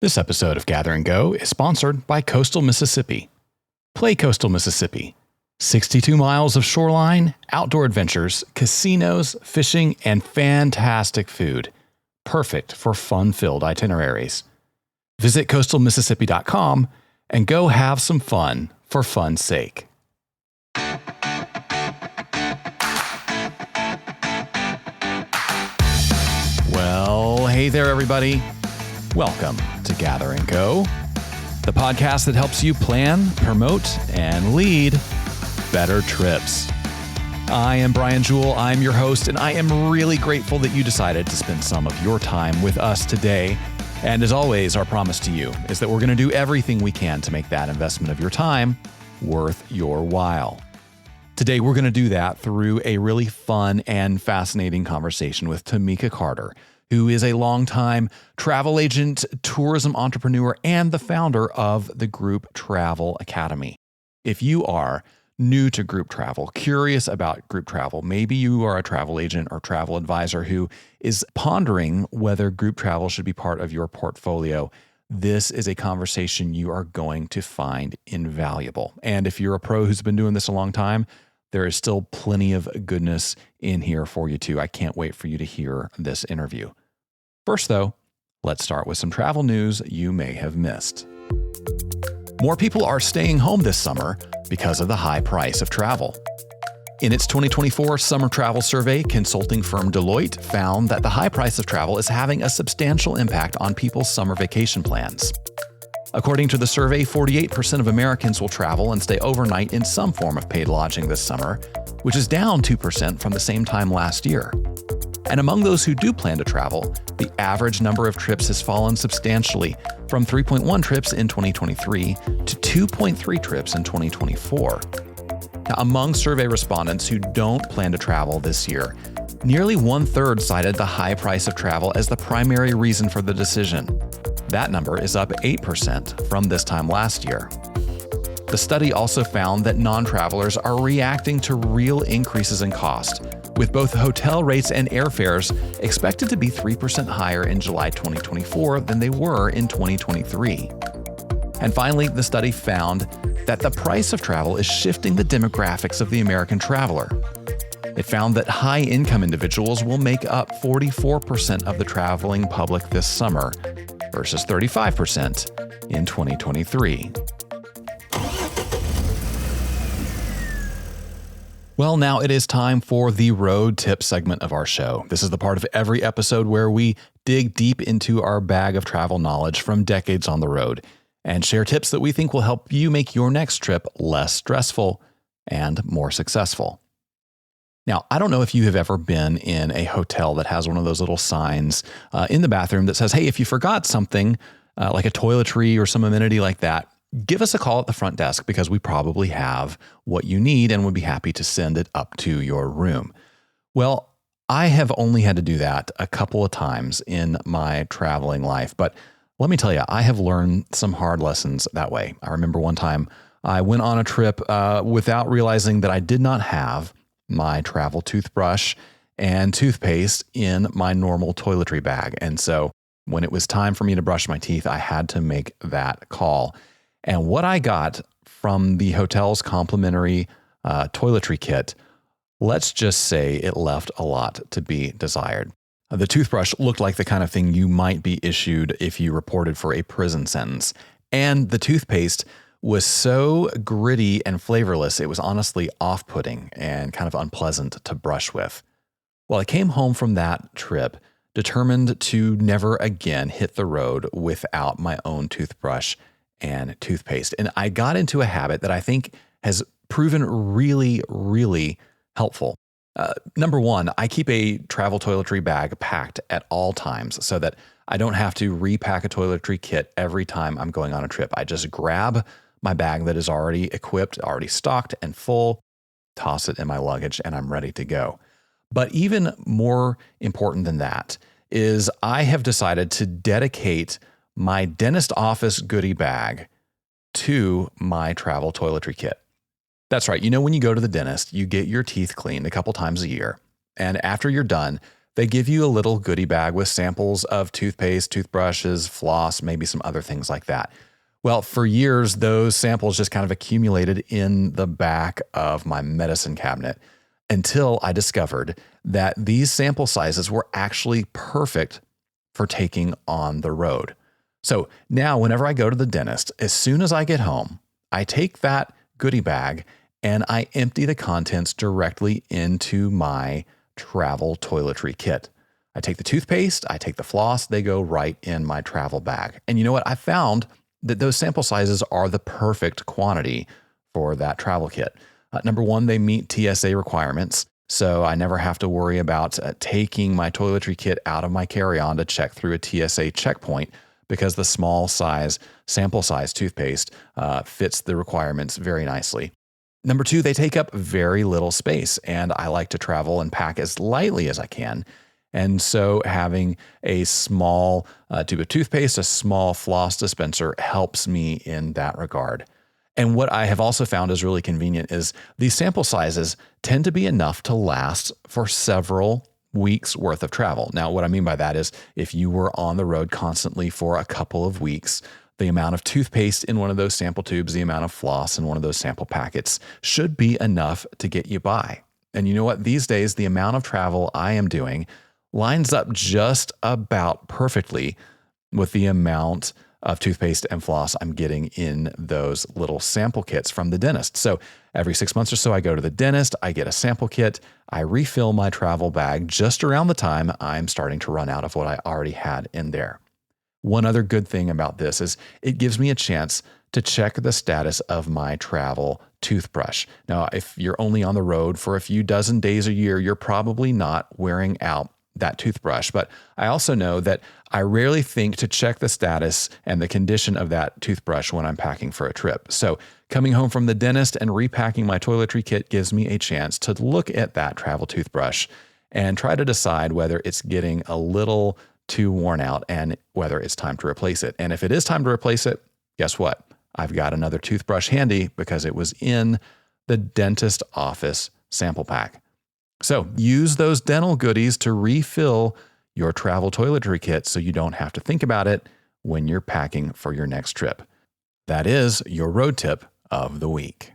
This episode of Gather and Go is sponsored by Coastal Mississippi. Play Coastal Mississippi. 62 miles of shoreline, outdoor adventures, casinos, fishing, and fantastic food. Perfect for fun-filled itineraries. Visit coastalmississippi.com and go have some fun for fun's sake. Well, hey there, everybody. Welcome to Gather and Go, the podcast that helps you plan, promote, and lead better trips. I am Brian Jewell. I'm your host, and I am really grateful that you decided to spend some of your time with us today. And as always, our promise to you is that we're going to do everything we can to make that investment of your time worth your while. Today, we're going to do that through a really fun and fascinating conversation with Tamika Carter, who is a longtime travel agent, tourism entrepreneur, and the founder of the Group Travel Academy. If you are new to group travel, curious about group travel, maybe you are a travel agent or travel advisor who is pondering whether group travel should be part of your portfolio, this is a conversation you are going to find invaluable. And if you're a pro who's been doing this a long time, there is still plenty of goodness in here for you too. I can't wait for you to hear this interview. First, though, let's start with some travel news you may have missed. More people are staying home this summer because of the high price of travel. In its 2024 summer travel survey, consulting firm Deloitte found that the high price of travel is having a substantial impact on people's summer vacation plans. According to the survey, 48% of Americans will travel and stay overnight in some form of paid lodging this summer, which is down 2% from the same time last year. And among those who do plan to travel, the average number of trips has fallen substantially from 3.1 trips in 2023 to 2.3 trips in 2024. Now, among survey respondents who don't plan to travel this year, nearly 1/3 cited the high price of travel as the primary reason for the decision. That number is up 8% from this time last year. The study also found that non-travelers are reacting to real increases in cost, with both hotel rates and airfares expected to be 3% higher in July 2024 than they were in 2023. And finally, the study found that the price of travel is shifting the demographics of the American traveler. It found that high-income individuals will make up 44% of the traveling public this summer versus 35% in 2023. Well, now it is time for the road tip segment of our show. This is the part of every episode where we dig deep into our bag of travel knowledge from decades on the road and share tips that we think will help you make your next trip less stressful and more successful. Now, I don't know if you have ever been in a hotel that has one of those little signs in the bathroom that says, hey, if you forgot something like a toiletry or some amenity like that, give us a call at the front desk because we probably have what you need and would be happy to send it up to your room. Well, I have only had to do that a couple of times in my traveling life, but let me tell you, I have learned some hard lessons that way. I remember one time I went on a trip without realizing that I did not have my travel toothbrush and toothpaste in my normal toiletry bag. And so when it was time for me to brush my teeth, I had to make that call. And what I got from the hotel's complimentary toiletry kit, let's just say it left a lot to be desired. The toothbrush looked like the kind of thing you might be issued if you reported for a prison sentence. And the toothpaste was so gritty and flavorless, it was honestly off-putting and kind of unpleasant to brush with. Well, I came home from that trip determined to never again hit the road without my own toothbrush and toothpaste. And I got into a habit that I think has proven really, really helpful. Number one, I keep a travel toiletry bag packed at all times so that I don't have to repack a toiletry kit every time I'm going on a trip. I just grab my bag that is already equipped, already stocked and full, toss it in my luggage, and I'm ready to go. But even more important than that is I have decided to dedicate my dentist office goodie bag to my travel toiletry kit. That's right. You know, when you go to the dentist, you get your teeth cleaned a couple times a year. And after you're done, They give you a little goodie bag with samples of toothpaste, toothbrushes, floss, maybe some other things like that. Well, for years, those samples just kind of accumulated in the back of my medicine cabinet until I discovered that these sample sizes were actually perfect for taking on the road. So now whenever I go to the dentist, as soon as I get home, I take that goodie bag and I empty the contents directly into my travel toiletry kit. I take the toothpaste, I take the floss, they go right in my travel bag. And you know what? I found that those sample sizes are the perfect quantity for that travel kit. Number one, they meet TSA requirements. So I never have to worry about taking my toiletry kit out of my carry-on to check through a TSA checkpoint because the small size, sample size toothpaste fits the requirements very nicely. Number two, they take up very little space, and I like to travel and pack as lightly as I can. And so having a small tube of toothpaste, a small floss dispenser helps me in that regard. And what I have also found is really convenient is these sample sizes tend to be enough to last for several weeks worth of travel. Now, what I mean by that is if you were on the road constantly for a couple of weeks, the amount of toothpaste in one of those sample tubes, the amount of floss in one of those sample packets should be enough to get you by. And you know what? These days, the amount of travel I am doing lines up just about perfectly with the amount of toothpaste and floss I'm getting in those little sample kits from the dentist. So every 6 months or so, I go to the dentist, I get a sample kit, I refill my travel bag just around the time I'm starting to run out of what I already had in there. One other good thing about this is it gives me a chance to check the status of my travel toothbrush. Now, if you're only on the road for a few dozen days a year, you're probably not wearing out that toothbrush. But I also know that I rarely think to check the status and the condition of that toothbrush when I'm packing for a trip. So coming home from the dentist and repacking my toiletry kit gives me a chance to look at that travel toothbrush and try to decide whether it's getting a little too worn out and whether it's time to replace it. And if it is time to replace it, guess what? I've got another toothbrush handy because it was in the dentist office sample pack. So use those dental goodies to refill your travel toiletry kit so you don't have to think about it when you're packing for your next trip. That is your road tip of the week.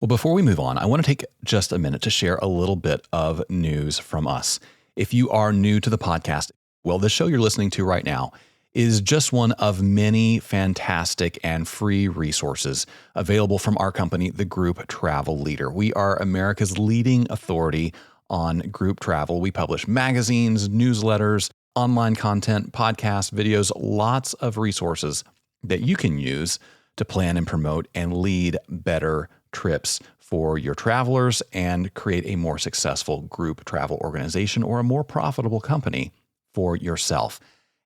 Well, before we move on, I want to take just a minute to share a little bit of news from us. If you are new to the podcast, well, the show you're listening to right now is just one of many fantastic and free resources available from our company, the Group Travel Leader. We are America's leading authority on group travel. We publish magazines, newsletters, online content, podcasts, videos, lots of resources that you can use to plan and promote and lead better trips for your travelers and create a more successful group travel organization or a more profitable company for yourself.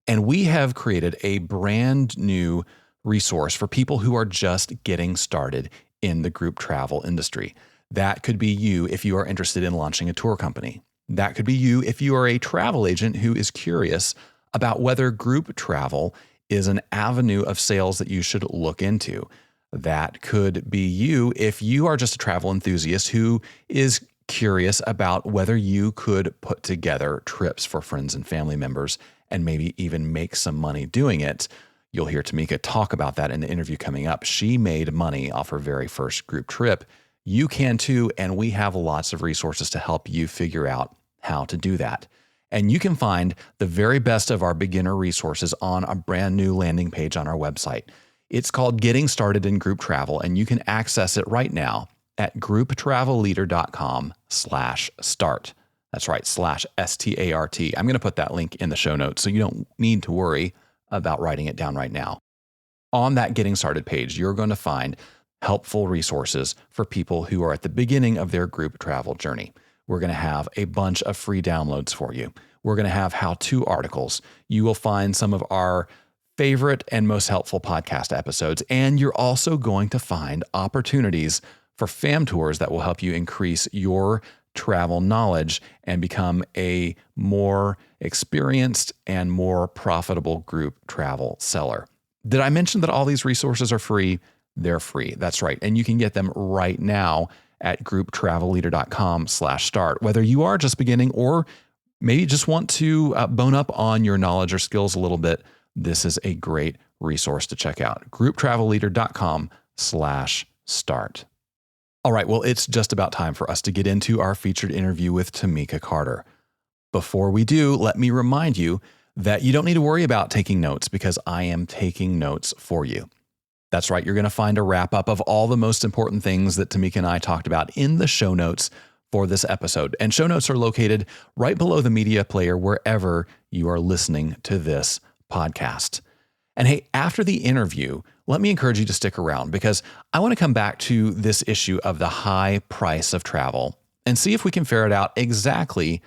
And we have created a brand new resource for people who are just getting started in the group travel industry. That could be you if you are interested in launching a tour company. That could be you if you are a travel agent who is curious about whether group travel is an avenue of sales that you should look into. That could be you if you are just a travel enthusiast who is curious about whether you could put together trips for friends and family members and maybe even make some money doing it. You'll hear Tamika talk about that in the interview coming up. She made money off her very first group trip. You can too, and we have lots of resources to help you figure out how to do that. And you can find the very best of our beginner resources on a brand new landing page on our website. It's called Getting Started in Group Travel, and you can access it right now at grouptravelleader.com/start. That's right, /START. I'm going to put that link in the show notes so you don't need to worry about writing it down right now. On that Getting Started page, you're going to find helpful resources for people who are at the beginning of their group travel journey. We're going to have a bunch of free downloads for you. We're going to have how-to articles. You will find some of our favorite and most helpful podcast episodes, and you're also going to find opportunities for fam tours that will help you increase your travel knowledge and become a more experienced and more profitable group travel seller. Did I mention that all these resources are free? They're free. That's right. And you can get them right now at grouptravelleader.com/start. Whether you are just beginning or maybe just want to bone up on your knowledge or skills a little bit, this is a great resource to check out. grouptravelleader.com/start. All right, well, it's just about time for us to get into our featured interview with Tamika Carter. Before we do, let me remind you that you don't need to worry about taking notes because I am taking notes for you. That's right, you're going to find a wrap up of all the most important things that Tamika and I talked about in the show notes for this episode. And show notes are located right below the media player wherever you are listening to this podcast. And hey, after the interview, let me encourage you to stick around because I want to come back to this issue of the high price of travel and see if we can ferret out exactly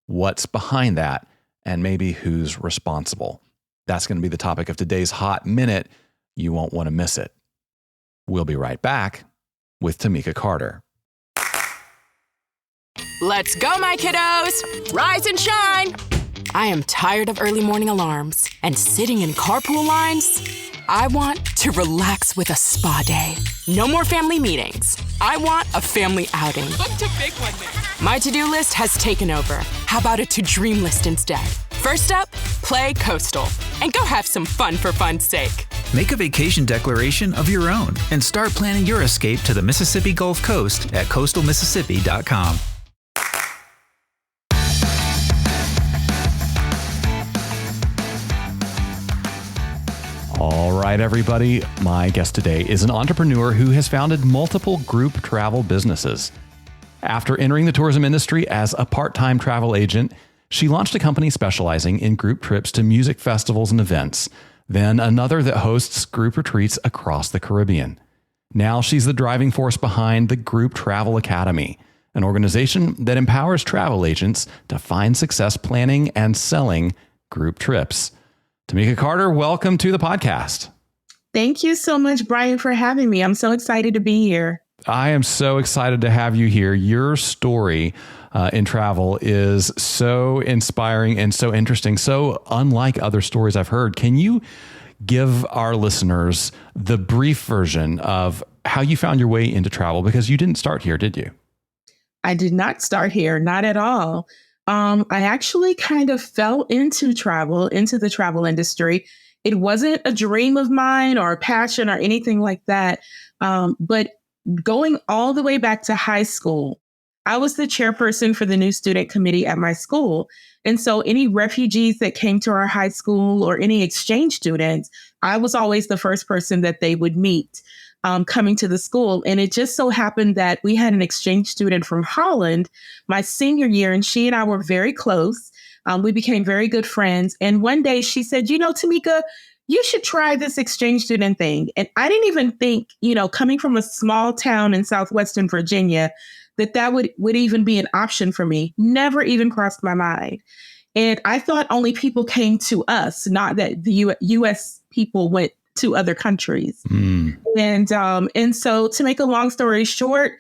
what's behind that and maybe who's responsible. That's going to be the topic of today's Hot Minute. You won't want to miss it. We'll be right back with Tamika Carter. Let's go, my kiddos! Rise and shine! I am tired of early morning alarms and sitting in carpool lines. I want to relax with a spa day. No more family meetings. I want a family outing. Booked a big one there. My to-do list has taken over. How about a to-dream list instead? First up, play Coastal and go have some fun for fun's sake. Make a vacation declaration of your own and start planning your escape to the Mississippi Gulf Coast at coastalmississippi.com. All right, everybody. My guest today is an entrepreneur who has founded multiple group travel businesses. After entering the tourism industry as a part-time travel agent, she launched a company specializing in group trips to music festivals and events, then another that hosts group retreats across the Caribbean. Now she's the driving force behind the Group Travel Academy, an organization that empowers travel agents to find success planning and selling group trips. Tamika Carter, welcome to the podcast. Thank you so much, Brian, for having me. I'm so excited to be here. I am so excited to have you here. Your story in travel is so inspiring and so interesting, so unlike other stories I've heard. Can you give our listeners the brief version of how you found your way into travel? Because you didn't start here, did you? I did not start here, not at all. I actually kind of fell into the travel industry. It wasn't a dream of mine or a passion or anything like that. But going all the way back to high school, I was the chairperson for the new student committee at my school. And so any refugees that came to our high school or any exchange students, I was always the first person that they would meet coming to the school. And it just so happened that we had an exchange student from Holland my senior year, and she and I were very close. We became very good friends. And one day she said, Tamika, you should try this exchange student thing. And I didn't even think, coming from a small town in southwestern Virginia, that would even be an option for me. Never even crossed my mind. And I thought only people came to us, not that the U.S. people went to other countries. And so to make a long story short,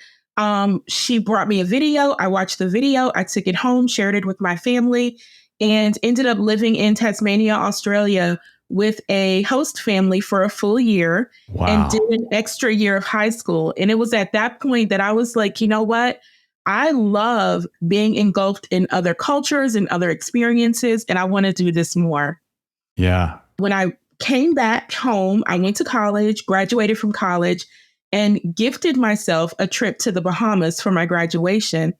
she brought me a video. I watched the video. I took it home, shared it with my family, and ended up living in Tasmania, Australia with a host family for a full year. Wow. And did an extra year of high school. And it was at that point that I was like, you know what? I love being engulfed in other cultures and other experiences, and I want to do this more. Yeah. When I came back home, I went to college, graduated from college, and gifted myself a trip to the Bahamas for my graduation.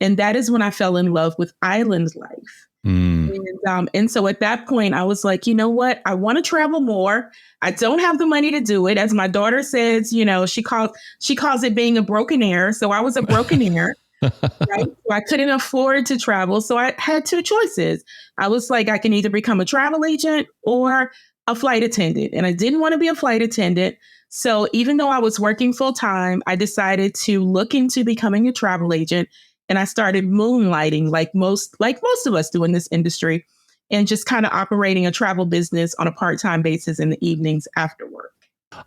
And that is when I fell in love with island life. And so at that point, I was like, you know what? I want to travel more. I don't have the money to do it. As my daughter says, she calls it being a broken heir. So I was a broken heir. Right? So I couldn't afford to travel. So I had two choices. I was like, I can either become a travel agent or a flight attendant. And I didn't want to be a flight attendant. So even though I was working full time, I decided to look into becoming a travel agent. And I started moonlighting like most of us do in this industry, and just kind of operating a travel business on a part-time basis in the evenings after work.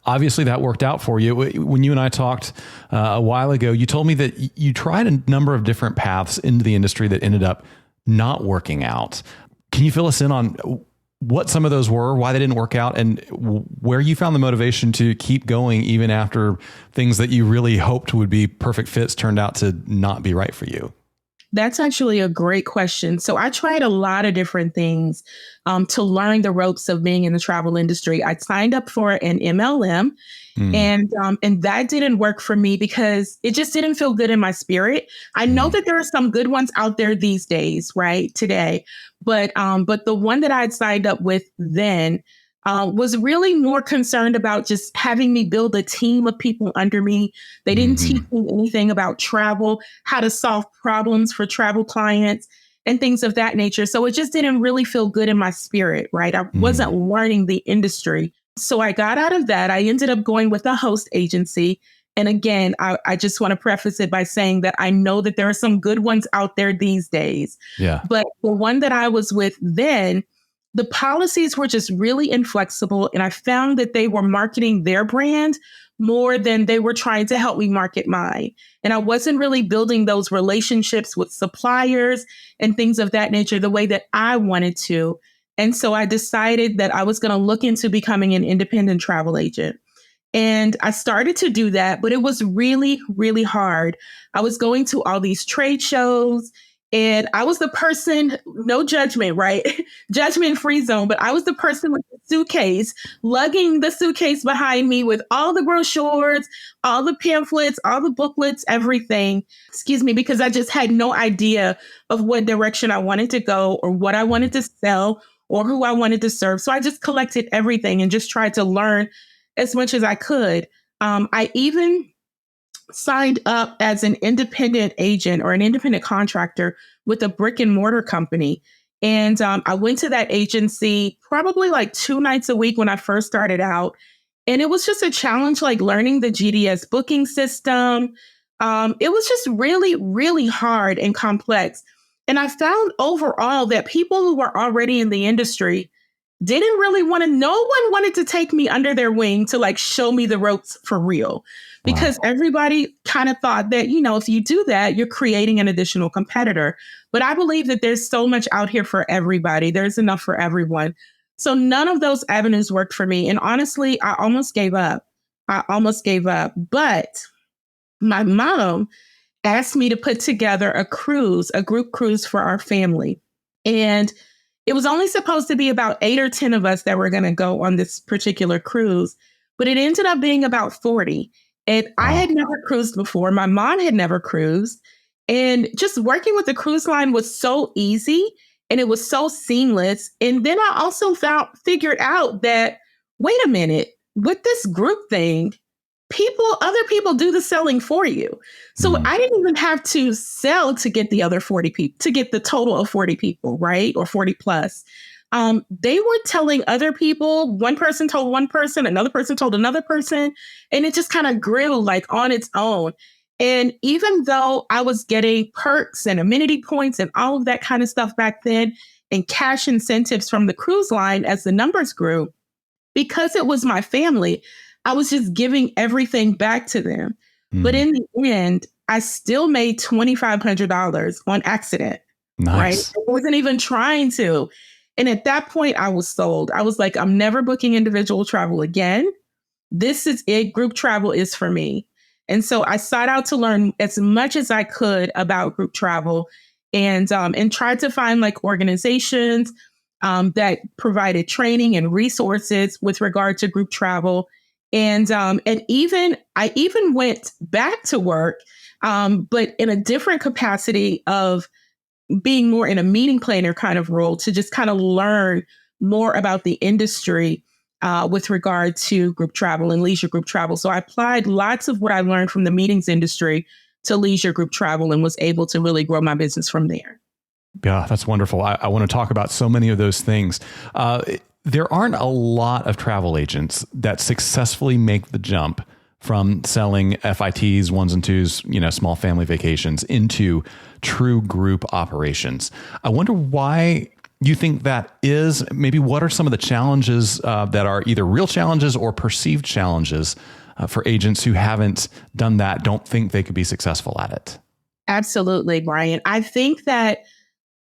Obviously, that worked out for you. When you and I talked a while ago, you told me that you tried a number of different paths into the industry that ended up not working out. Can you fill us in on what some of those were, why they didn't work out, and where you found the motivation to keep going even after things that you really hoped would be perfect fits turned out to not be right for you? That's actually a great question. So I tried a lot of different things to learn the ropes of being in the travel industry. I signed up for an MLM, Mm, and that didn't work for me because it just didn't feel good in my spirit. I know mm, that there are some good ones out there these days, right, today, but the one that I had signed up with then was really more concerned about just having me build a team of people under me. They didn't teach mhm, me anything about travel, how to solve problems for travel clients, and things of that nature. So it just didn't really feel good in my spirit, right? I wasn't mm. learning the industry. So I got out of that. I ended up going with a host agency. And again, I just want to preface it by saying that I know that there are some good ones out there these days. Yeah. But the one that I was with then, the policies were just really inflexible. And I found that they were marketing their brand more than they were trying to help me market mine. And I wasn't really building those relationships with suppliers and things of that nature the way that I wanted to. And so I decided that I was going to look into becoming an independent travel agent. And I started to do that, but it was really, really hard. I was going to all these trade shows and I was the person, no judgment, right? Judgment free zone, but I was the person with the suitcase, lugging the suitcase behind me with all the brochures, all the pamphlets, all the booklets, everything. Excuse me, because I just had no idea of what direction I wanted to go or what I wanted to sell or who I wanted to serve. So I just collected everything and just tried to learn as much as I could. I even signed up as an independent agent or an independent contractor with a brick and mortar company. And I went to that agency probably like 2 nights a week when I first started out. And it was just a challenge, like learning the GDS booking system. It was just really, really hard and complex. And I found overall that people who were already in the industry didn't really want to, no one wanted to take me under their wing to like show me the ropes for real. Because Wow. everybody kind of thought that, if you do that, you're creating an additional competitor. But I believe that there's so much out here for everybody. There's enough for everyone. So none of those avenues worked for me. And honestly, I almost gave up. But my mom asked me to put together a cruise, a group cruise for our family. And it was only supposed to be about 8 or 10 of us that were going to go on this particular cruise, but it ended up being about 40. And I had Wow. never cruised before. My mom had never cruised. And just working with the cruise line was so easy and it was so seamless. And then I also figured out that, wait a minute, with this group thing, other people do the selling for you. So Mm, I didn't even have to sell to get the other 40 people, to get the total of 40 people, right? Or 40 plus. They were telling other people, one person told one person, another person told another person, and it just kind of grew like on its own. And even though I was getting perks and amenity points and all of that kind of stuff back then, and cash incentives from the cruise line as the numbers grew, because it was my family, I was just giving everything back to them. But mm. in the end, I still made $2,500 on accident, right? Nice. I wasn't even trying to. And at that point, I was sold. I was like, I'm never booking individual travel again. This is it. Group travel is for me. And so I sought out to learn as much as I could about group travel and tried to find like organizations that provided training and resources with regard to group travel. And even I even went back to work, but in a different capacity of being more in a meeting planner kind of role to just kind of learn more about the industry with regard to group travel and leisure group travel. So I applied lots of what I learned from the meetings industry to leisure group travel and was able to really grow my business from there. Yeah, that's wonderful. I want to talk about so many of those things. There aren't a lot of travel agents that successfully make the jump from selling FITs, ones and twos, small family vacations into true group operations. I wonder why you think that is. Maybe what are some of the challenges that are either real challenges or perceived challenges for agents who haven't done that, don't think they could be successful at it? Absolutely, Brian. I think that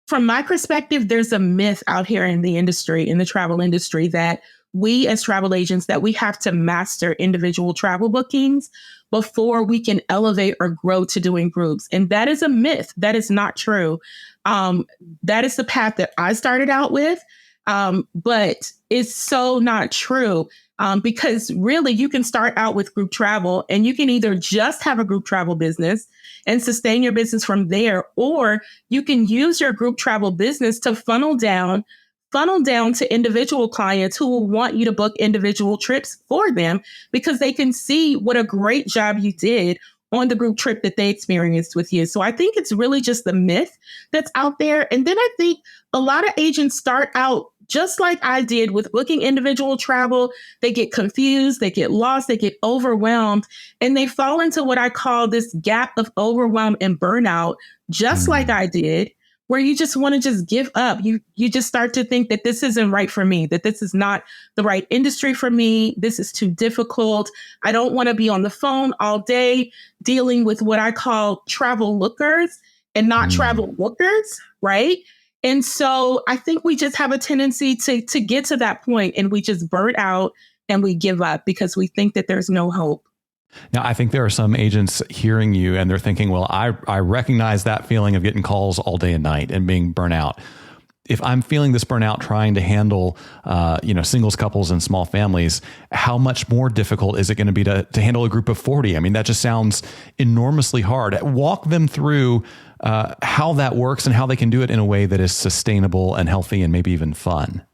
from my perspective, there's a myth out here in the industry, in the travel industry, that we as travel agents that we have to master individual travel bookings before we can elevate or grow to doing groups. And that is a myth. That is not true. That is the path that I started out with. But it's so not true. Because really you can start out with group travel and you can either just have a group travel business and sustain your business from there, or you can use your group travel business to funnel down to individual clients who will want you to book individual trips for them because they can see what a great job you did on the group trip that they experienced with you. So I think it's really just the myth that's out there. And then I think a lot of agents start out just like I did with booking individual travel. They get confused, they get lost, they get overwhelmed, and they fall into what I call this gap of overwhelm and burnout, just like I did, where you just want to just give up. You just start to think that this isn't right for me, that this is not the right industry for me. This is too difficult. I don't want to be on the phone all day dealing with what I call travel lookers and not travel bookers, right? And so I think we just have a tendency to get to that point and we just burn out and we give up because we think that there's no hope. Now, I think there are some agents hearing you and they're thinking, well, I recognize that feeling of getting calls all day and night and being burnt out. If I'm feeling this burnout trying to handle, singles, couples, and small families, how much more difficult is it going to be to handle a group of 40? I mean, that just sounds enormously hard. Walk them through how that works and how they can do it in a way that is sustainable and healthy and maybe even fun.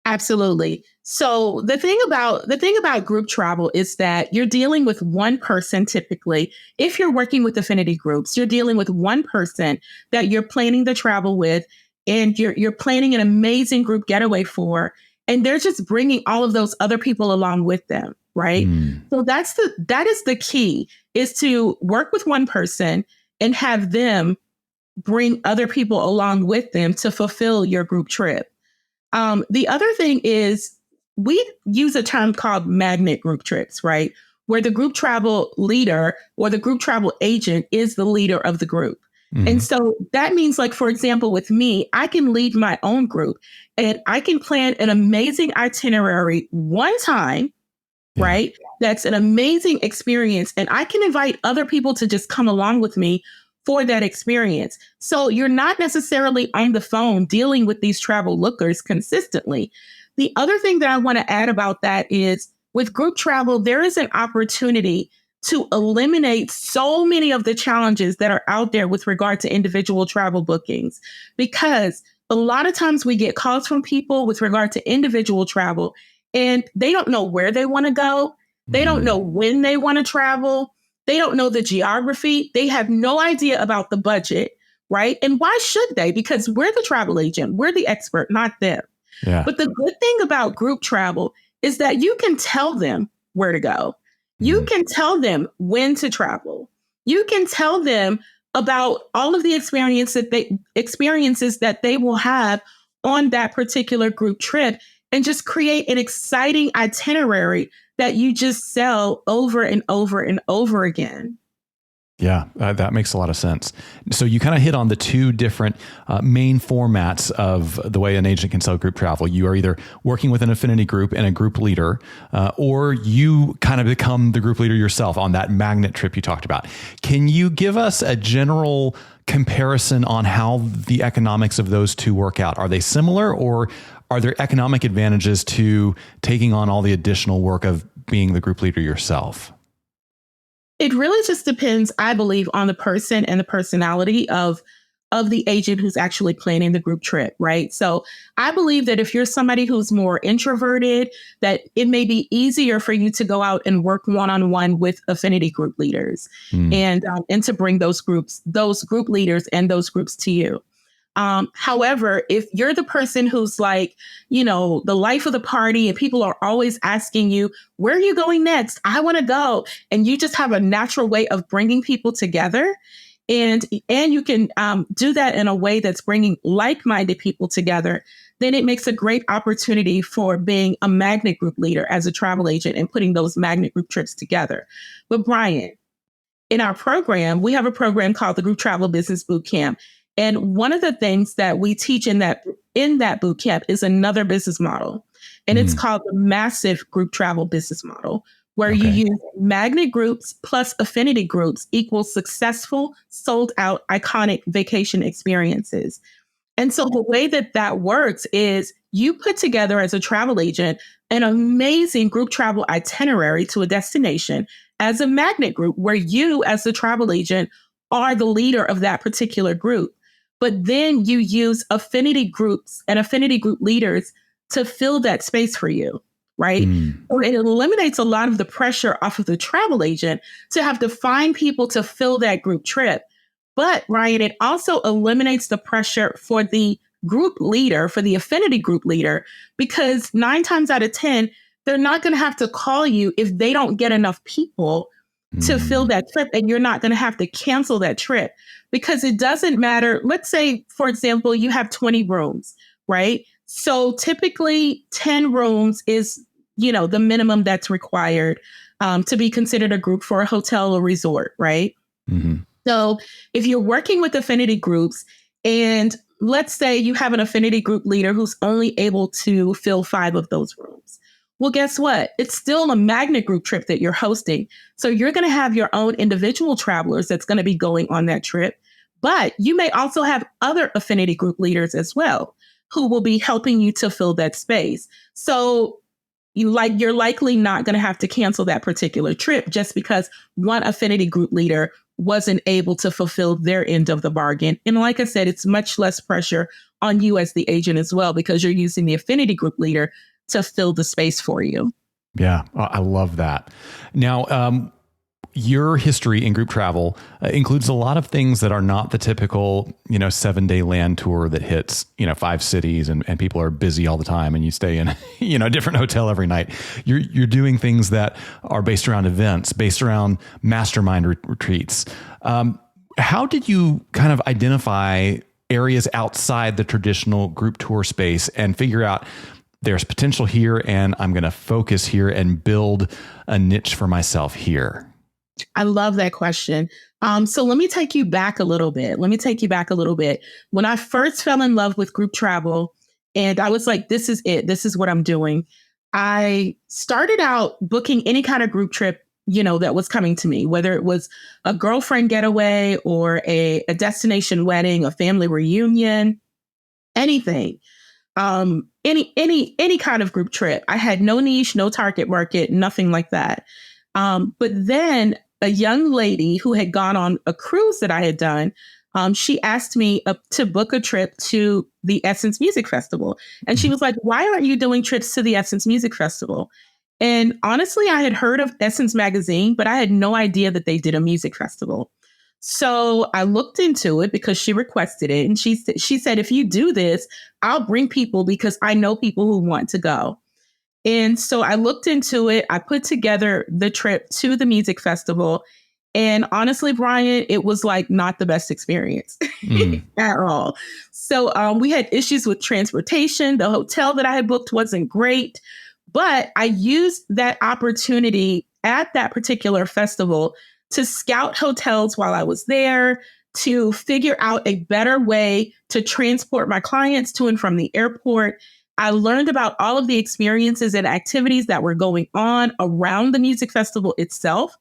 Absolutely. So the thing about group travel is that you're dealing with one person typically. If you're working with affinity groups, you're dealing with one person that you're planning the travel with, and you're planning an amazing group getaway for, and they're just bringing all of those other people along with them, right? So that is the key, is to work with one person and have them bring other people along with them to fulfill your group trip. The other thing is we use a term called magnet group trips, right? Where the group travel leader or the group travel agent is the leader of the group. And so that means, like, for example, with me, I can lead my own group and I can plan an amazing itinerary one time, right? That's an amazing experience. And I can invite other people to just come along with me for that experience. So you're not necessarily on the phone dealing with these travel lookers consistently. The other thing that I want to add about that is with group travel, there is an opportunity to eliminate so many of the challenges that are out there with regard to individual travel bookings, because a lot of times we get calls from people with regard to individual travel and they don't know where they want to go. They don't know when they want to travel. They don't know the geography. They have no idea about the budget, right? And why should they? Because we're the travel agent. We're the expert, not them. Yeah. But the good thing about group travel is that you can tell them where to go. You can tell them when to travel. You can tell them about all of the experiences that they will have on that particular group trip, and just create an exciting itinerary that you just sell over and over and over again. Yeah, that makes a lot of sense. So you kind of hit on the two different main formats of the way an agent can sell group travel. You are either working with an affinity group and a group leader, or you kind of become the group leader yourself on that magnet trip you talked about. Can you give us a general comparison on how the economics of those two work out? Are they similar, or are there economic advantages to taking on all the additional work of being the group leader yourself? It really just depends, I believe, on the person and the personality of the agent who's actually planning the group trip, right? So I believe that if you're somebody who's more introverted, that it may be easier for you to go out and work one-on-one with affinity group leaders and to bring those group leaders and those groups to you. However, if you're the person who's like, the life of the party and people are always asking you, where are you going next? I want to go. And you just have a natural way of bringing people together. And you can do that in a way that's bringing like-minded people together. Then it makes a great opportunity for being a magnet group leader as a travel agent and putting those magnet group trips together. But Brian, in our program, we have a program called the Group Travel Business Bootcamp. And one of the things that we teach in that boot camp is another business model. And it's called the massive group travel business model, where you use magnet groups plus affinity groups equals successful, sold out, iconic vacation experiences. And so the way that that works is you put together as a travel agent an amazing group travel itinerary to a destination as a magnet group, where you as the travel agent are the leader of that particular group. But then you use affinity groups and affinity group leaders to fill that space for you, right? So it eliminates a lot of the pressure off of the travel agent to have to find people to fill that group trip. But Ryan, it also eliminates the pressure for the group leader, for the affinity group leader, because 9 times out of 10, they're not going to have to call you if they don't get enough people to fill that trip, and you're not going to have to cancel that trip, because it doesn't matter. Let's say, for example, you have 20 rooms, right? So typically 10 rooms is, the minimum that's required to be considered a group for a hotel or resort, right? So if you're working with affinity groups, and let's say you have an affinity group leader who's only able to fill 5 of those rooms. Well, guess what? It's still a magnet group trip that you're hosting. So you're going to have your own individual travelers that's going to be going on that trip. But you may also have other affinity group leaders as well, who will be helping you to fill that space. So you're likely not going to have to cancel that particular trip just because one affinity group leader wasn't able to fulfill their end of the bargain. And like I said, it's much less pressure on you as the agent as well, because you're using the affinity group leader to fill the space for you. Yeah, I love that. Now, your history in group travel includes a lot of things that are not the typical, 7-day land tour that hits, 5 cities and people are busy all the time and you stay in, a different hotel every night. You're doing things that are based around events, based around mastermind retreats. How did you kind of identify areas outside the traditional group tour space and figure out there's potential here and I'm going to focus here and build a niche for myself here? I love that question. So let me take you back a little bit. When I first fell in love with group travel, and I was like, this is it. This is what I'm doing. I started out booking any kind of group trip, that was coming to me, whether it was a girlfriend getaway or a destination wedding, a family reunion, anything. Any kind of group trip. I had no niche, no target market, nothing like that. But then a young lady who had gone on a cruise that I had done, she asked me to book a trip to the Essence Music Festival. And she was like, why aren't you doing trips to the Essence Music Festival? And honestly, I had heard of Essence Magazine, but I had no idea that they did a music festival. So I looked into it because she requested it. And she said, if you do this, I'll bring people because I know people who want to go. And so I looked into it. I put together the trip to the music festival. And honestly, Brian, it was like not the best experience at all. So we had issues with transportation. The hotel that I had booked wasn't great. But I used that opportunity at that particular festival to scout hotels while I was there, to figure out a better way to transport my clients to and from the airport. I learned about all of the experiences and activities that were going on around the music festival itself.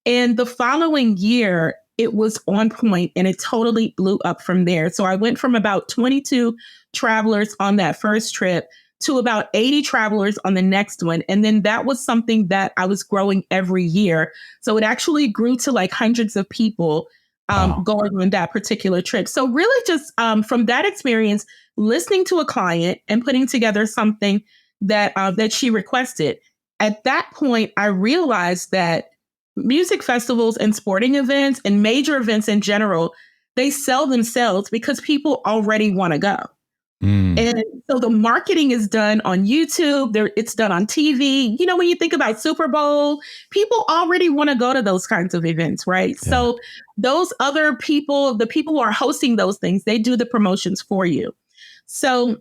And the following year, it was on point and it totally blew up from there. So I went from about 22 travelers on that first trip to about 80 travelers on the next one. And then that was something that I was growing every year. So it actually grew to like hundreds of people going on that particular trip. So really just from that experience, listening to a client and putting together something that she requested. At that point, I realized that music festivals and sporting events and major events in general, they sell themselves because people already want to go. And so the marketing is done on YouTube. It's done on TV. When you think about Super Bowl, people already want to go to those kinds of events, right? Yeah. So those other people, the people who are hosting those things, they do the promotions for you. So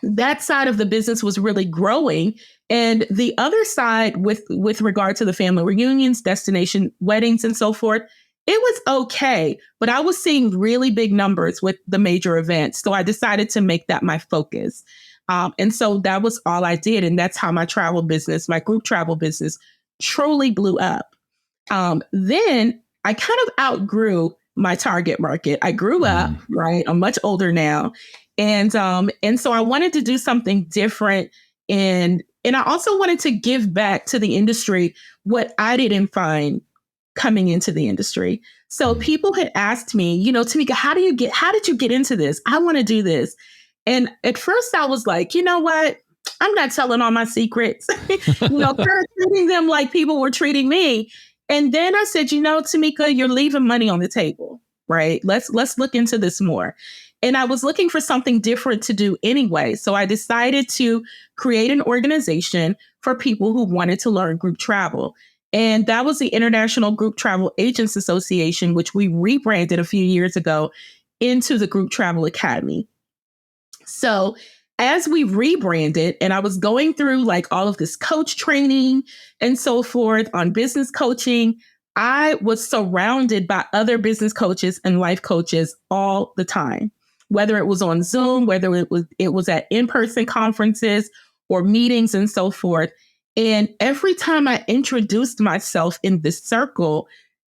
that side of the business was really growing. And the other side with regard to the family reunions, destination weddings, and so forth, it was okay, but I was seeing really big numbers with the major events. So I decided to make that my focus. And so that was all I did. And that's how my travel business, my group travel business, truly blew up. Then I kind of outgrew my target market. I grew up, right? I'm much older now. And so I wanted to do something different. And I also wanted to give back to the industry what I didn't find coming into the industry. So people had asked me, Tamika, how did you get into this? I want to do this. And at first I was like, you know what? I'm not telling all my secrets, kind of treating them like people were treating me. And then I said, Tamika, you're leaving money on the table, right? Let's look into this more. And I was looking for something different to do anyway. So I decided to create an organization for people who wanted to learn group travel. And that was the International Group Travel Agents Association, which we rebranded a few years ago into the Group Travel Academy. So as we rebranded, and I was going through like all of this coach training and so forth on business coaching, I was surrounded by other business coaches and life coaches all the time, whether it was on Zoom, whether it was at in-person conferences or meetings and so forth. And every time I introduced myself in this circle,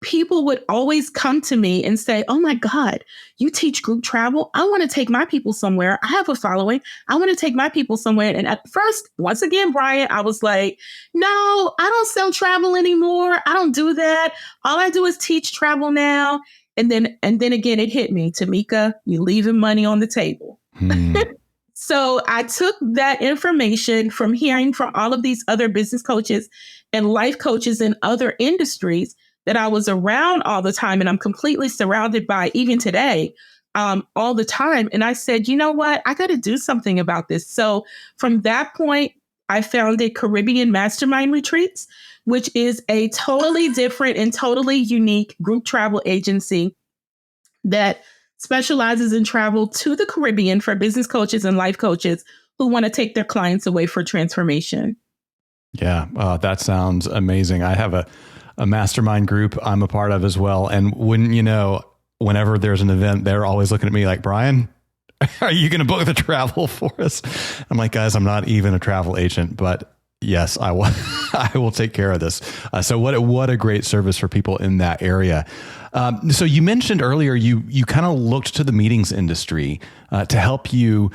people would always come to me and say, oh my God, you teach group travel? I want to take my people somewhere. I have a following. I want to take my people somewhere. And at first, once again, Brian, I was like, no, I don't sell travel anymore. I don't do that. All I do is teach travel now. And then again, it hit me, Tamika, you're leaving money on the table. So I took that information from hearing from all of these other business coaches and life coaches in other industries that I was around all the time, and I'm completely surrounded by even today, all the time. And I said, you know what? I got to do something about this. So from that point, I founded Caribbean Mastermind Retreats, which is a totally different and totally unique group travel agency that specializes in travel to the Caribbean for business coaches and life coaches who want to take their clients away for transformation. Yeah, that sounds amazing. I have a mastermind group I'm a part of as well. And whenever there's an event, they're always looking at me like, Brian, are you going to book the travel for us? I'm like, guys, I'm not even a travel agent, but yes, I will. I will take care of this. So what a great service for people in that area. So you mentioned earlier, you kind of looked to the meetings industry to help you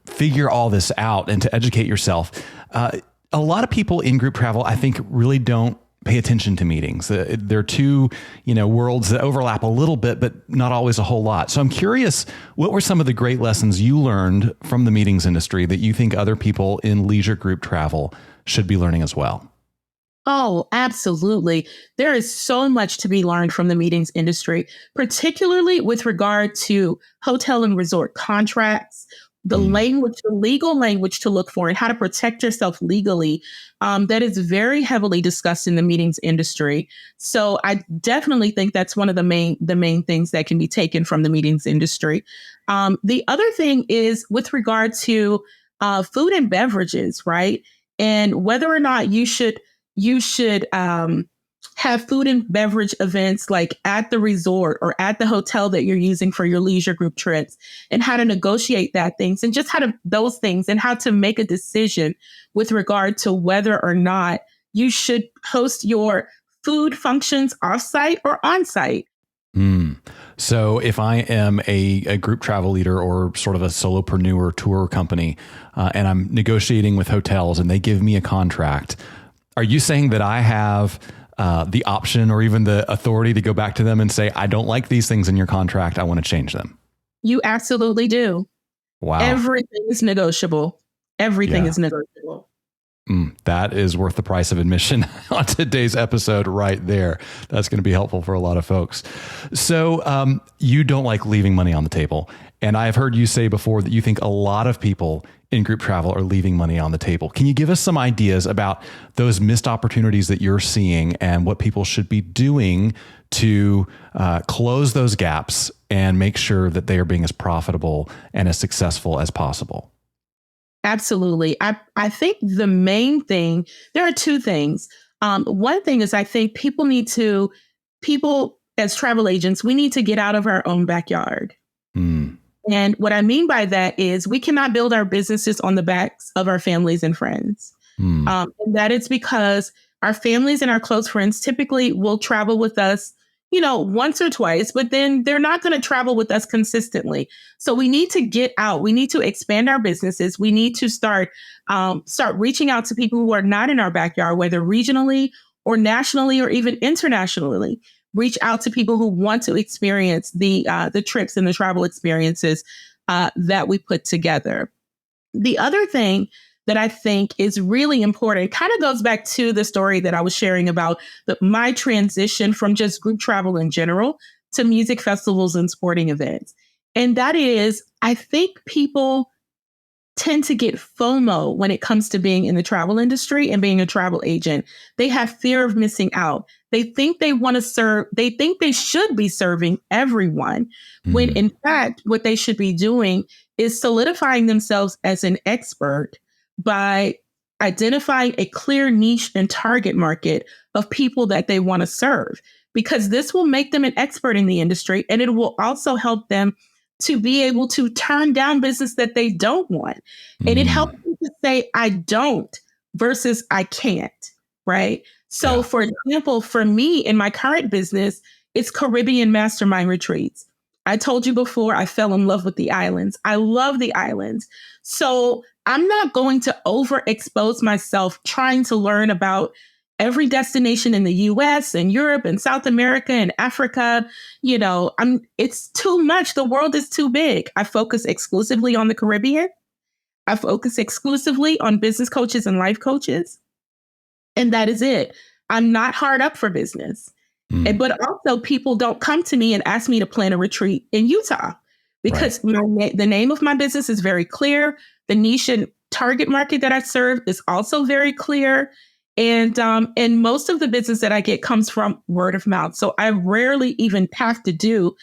figure all this out and to educate yourself. A lot of people in group travel, I think, really don't pay attention to meetings. They're two, worlds that overlap a little bit, but not always a whole lot. So I'm curious, what were some of the great lessons you learned from the meetings industry that you think other people in leisure group travel should be learning as well? Oh, absolutely. There is so much to be learned from the meetings industry, particularly with regard to hotel and resort contracts, the legal language to look for, and how to protect yourself legally. That is very heavily discussed in the meetings industry. So I definitely think that's one of the main things that can be taken from the meetings industry. The other thing is with regard to food and beverages, right? And whether or not you should have food and beverage events like at the resort or at the hotel that you're using for your leisure group trips, and how to negotiate things and just those things and how to make a decision with regard to whether or not you should host your food functions offsite or onsite. So if I am a group travel leader or sort of a solopreneur tour company, and I'm negotiating with hotels and they give me a contract, are you saying that I have the option or even the authority to go back to them and say, I don't like these things in your contract, I want to change them? You absolutely do. Wow. Everything is negotiable. Everything is negotiable. That is worth the price of admission on today's episode right there. That's going to be helpful for a lot of folks. So you don't like leaving money on the table. And I've heard you say before that you think a lot of people in group travel are leaving money on the table. Can you give us some ideas about those missed opportunities that you're seeing and what people should be doing to close those gaps and make sure that they are being as profitable and as successful as possible? Absolutely. I think the main thing, there are two things. One thing is I think people as travel agents, we need to get out of our own backyard. And And what I mean by that is we cannot build our businesses on the backs of our families and friends. And that is because our families and our close friends typically will travel with us, once or twice, but then they're not going to travel with us consistently. So we need to get out. We need to expand our businesses. We need to start reaching out to people who are not in our backyard, whether regionally or nationally or even internationally. Reach out to people who want to experience the trips and the travel experiences that we put together. The other thing that I think is really important kind of goes back to the story that I was sharing about my transition from just group travel in general to music festivals and sporting events. And that is, I think people tend to get FOMO when it comes to being in the travel industry and being a travel agent. They have fear of missing out. They think they want to serve, they think they should be serving everyone, when in fact, what they should be doing is solidifying themselves as an expert by identifying a clear niche and target market of people that they want to serve, because this will make them an expert in the industry, and it will also help them to be able to turn down business that they don't want. And it helps them to say, I don't versus I can't, right? So for example, for me in my current business, it's Caribbean mastermind retreats. I told you before, I fell in love with the islands. I love the islands. So I'm not going to overexpose myself trying to learn about every destination in the US and Europe and South America and Africa. It's too much. The world is too big. I focus exclusively on the Caribbean. I focus exclusively on business coaches and life coaches. And that is it. I'm not hard up for business. But also people don't come to me and ask me to plan a retreat in Utah, because the name of my business is very clear. The niche and target market that I serve is also very clear. And most of the business that I get comes from word of mouth. So I rarely even have to do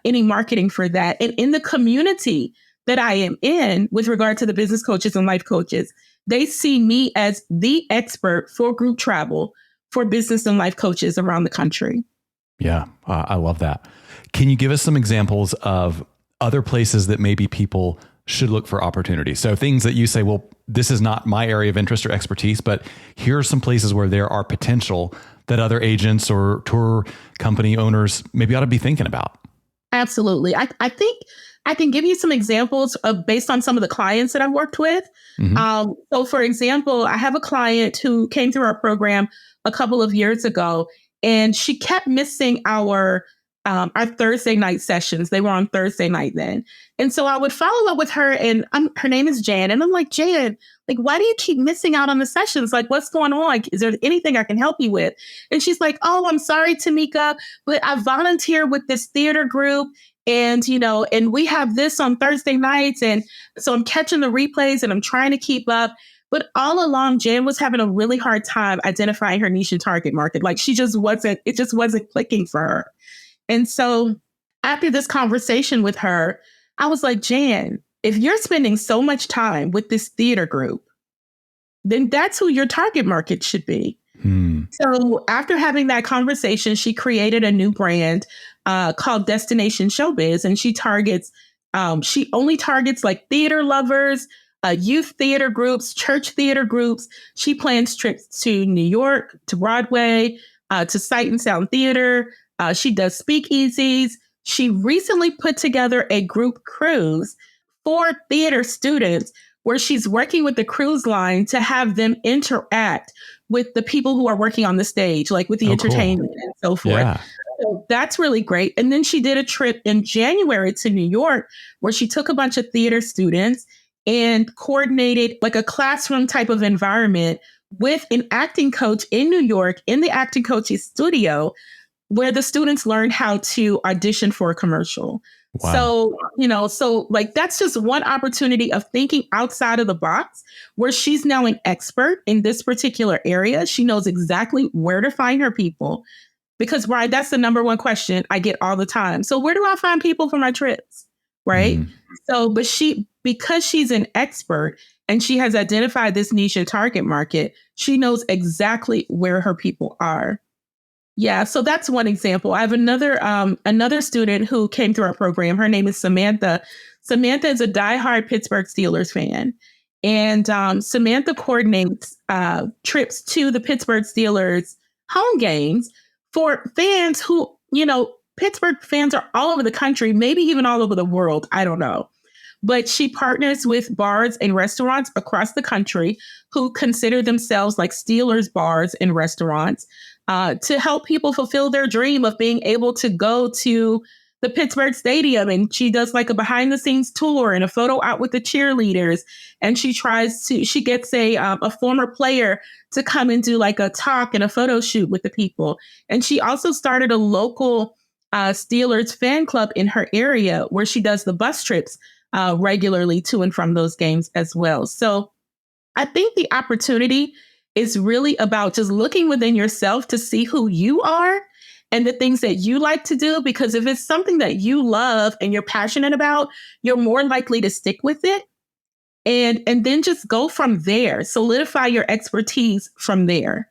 any marketing for that. And in the community that I am in with regard to the business coaches and life coaches, they see me as the expert for group travel for business and life coaches around the country. Yeah, I love that. Can you give us some examples of other places that maybe people should look for opportunities? So things that you say, well, this is not my area of interest or expertise, but here are some places where there are potential that other agents or tour company owners maybe ought to be thinking about. Absolutely. I think I can give you some examples based on some of the clients that I've worked with. So for example, I have a client who came through our program a couple of years ago, and she kept missing our Thursday night sessions. They were on Thursday night then. And so I would follow up with her, and her name is Jan. And I'm like, Jan, why do you keep missing out on the sessions? What's going on? Is there anything I can help you with? And she's like, oh, I'm sorry, Tamika, but I volunteer with this theater group. And, and we have this on Thursday nights. And so I'm catching the replays and I'm trying to keep up. But all along, Jan was having a really hard time identifying her niche and target market. It just wasn't clicking for her. And so after this conversation with her, I was like, Jan, if you're spending so much time with this theater group, then that's who your target market should be. So after having that conversation, she created a new brand called Destination Showbiz. And she only targets theater lovers, youth theater groups, church theater groups. She plans trips to New York, to Broadway, to Sight and Sound Theater. She does speakeasies. She recently put together a group cruise for theater students where she's working with the cruise line to have them interact with the people who are working on the stage, with the entertainment and so forth. Yeah. So that's really great. And then she did a trip in January to New York where she took a bunch of theater students and coordinated a classroom type of environment with an acting coach in New York in the acting coach's studio, where the students learned how to audition for a commercial. Wow. So, that's just one opportunity of thinking outside of the box, where she's now an expert in this particular area. She knows exactly where to find her people, because, right, that's the number one question I get all the time. So where do I find people for my trips? Right. So, but because she's an expert and she has identified this niche and target market, she knows exactly where her people are. Yeah, so that's one example. I have another student who came through our program. Her name is Samantha. Samantha is a diehard Pittsburgh Steelers fan. And Samantha coordinates trips to the Pittsburgh Steelers home games for fans who, Pittsburgh fans are all over the country, maybe even all over the world. I don't know. But she partners with bars and restaurants across the country who consider themselves like Steelers bars and restaurants to help people fulfill their dream of being able to go to the Pittsburgh Stadium. And she does like a behind the scenes tour and a photo out with the cheerleaders. And she gets a former player to come and do like a talk and a photo shoot with the people. And she also started a local Steelers fan club in her area where she does the bus trips regularly to and from those games as well. So I think the opportunity is really about just looking within yourself to see who you are and the things that you like to do, because if it's something that you love and you're passionate about, you're more likely to stick with it. And then just go from there, solidify your expertise from there.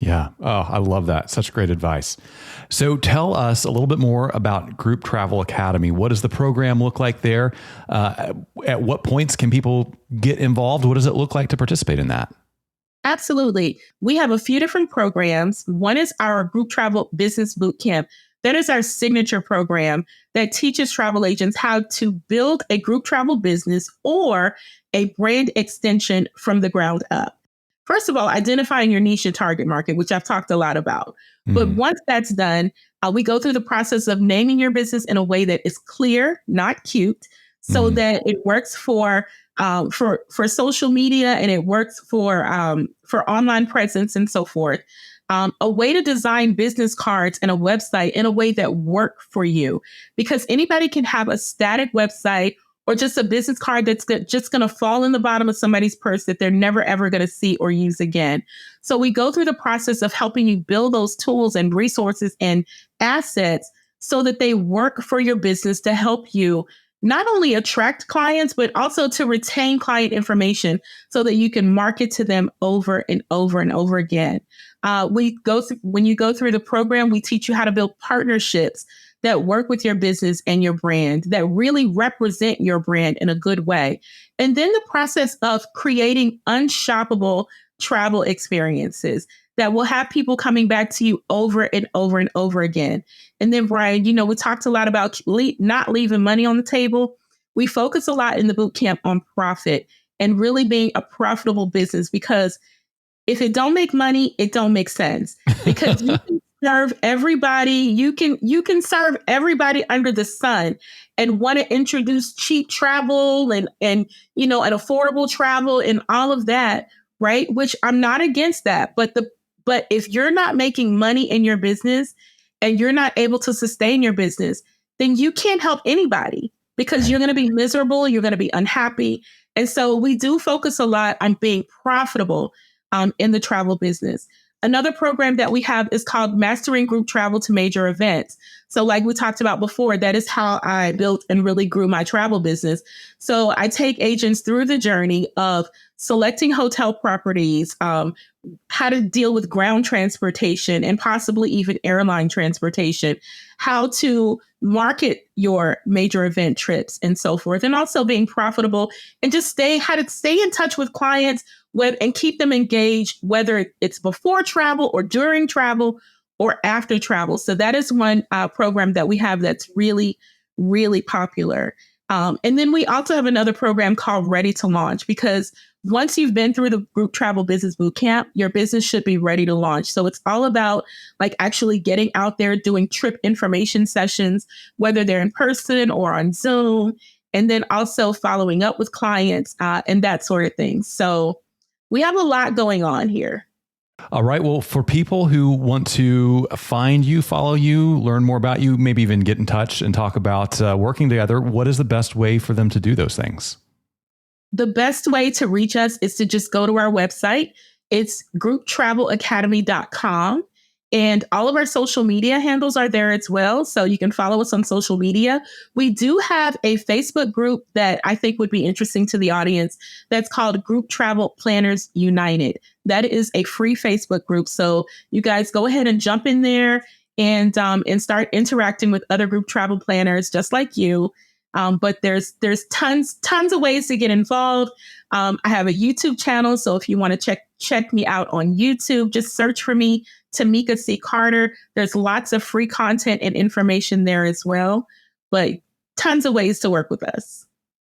Yeah. Oh, I love that. Such great advice. So tell us a little bit more about Group Travel Academy. What does the program look like there? At what points can people get involved? What does it look like to participate in that? Absolutely. We have a few different programs. One is our Group Travel Business Bootcamp. That is our signature program that teaches travel agents how to build a group travel business or a brand extension from the ground up. First of all, identifying your niche and target market, which I've talked a lot about. But once that's done, we go through the process of naming your business in a way that is clear, not cute, so that it works for social media and it works for online presence and so forth. A way to design business cards and a website in a way that work for you, because anybody can have a static website or just a business card that's just going to fall in the bottom of somebody's purse that they're never, ever going to see or use again. So we go through the process of helping you build those tools and resources and assets so that they work for your business to help you not only attract clients, but also to retain client information so that you can market to them over and over and over again. When you go through the program, we teach you how to build partnerships that work with your business and your brand, that really represent your brand in a good way. And then the process of creating unshoppable travel experiences that will have people coming back to you over and over and over again. And then, Brian, we talked a lot about not leaving money on the table. We focus a lot in the bootcamp on profit and really being a profitable business, because if it don't make money, it don't make sense, because you can serve everybody. You can serve everybody under the sun and want to introduce cheap travel and affordable travel and all of that, right? Which I'm not against that. But if you're not making money in your business and you're not able to sustain your business, then you can't help anybody, because you're going to be miserable. You're going to be unhappy. And so we do focus a lot on being profitable in the travel business. Another program that we have is called Mastering Group Travel to Major Events. So like we talked about before, that is how I built and really grew my travel business. So I take agents through the journey of selecting hotel properties, how to deal with ground transportation and possibly even airline transportation, how to market your major event trips and so forth, and also being profitable and just how to stay in touch with clients and keep them engaged, whether it's before travel or during travel or after travel. So that is one program that we have that's really, really popular. And then we also have another program called Ready to Launch, because once you've been through the Group Travel Business Bootcamp, your business should be ready to launch. So it's all about like actually getting out there, doing trip information sessions, whether they're in person or on Zoom, and then also following up with clients and that sort of thing. So we have a lot going on here. All right. Well, for people who want to find you, follow you, learn more about you, maybe even get in touch and talk about working together, what is the best way for them to do those things? The best way to reach us is to just go to our website. It's grouptravelacademy.com. And all of our social media handles are there as well. So you can follow us on social media. We do have a Facebook group that I think would be interesting to the audience that's called Group Travel Planners United. That is a free Facebook group. So you guys go ahead and jump in there and start interacting with other group travel planners just like you. But there's tons of ways to get involved. I have a YouTube channel, so if you want to check me out on YouTube, just search for me, Tamika C. Carter. There's lots of free content and information there as well, but tons of ways to work with us.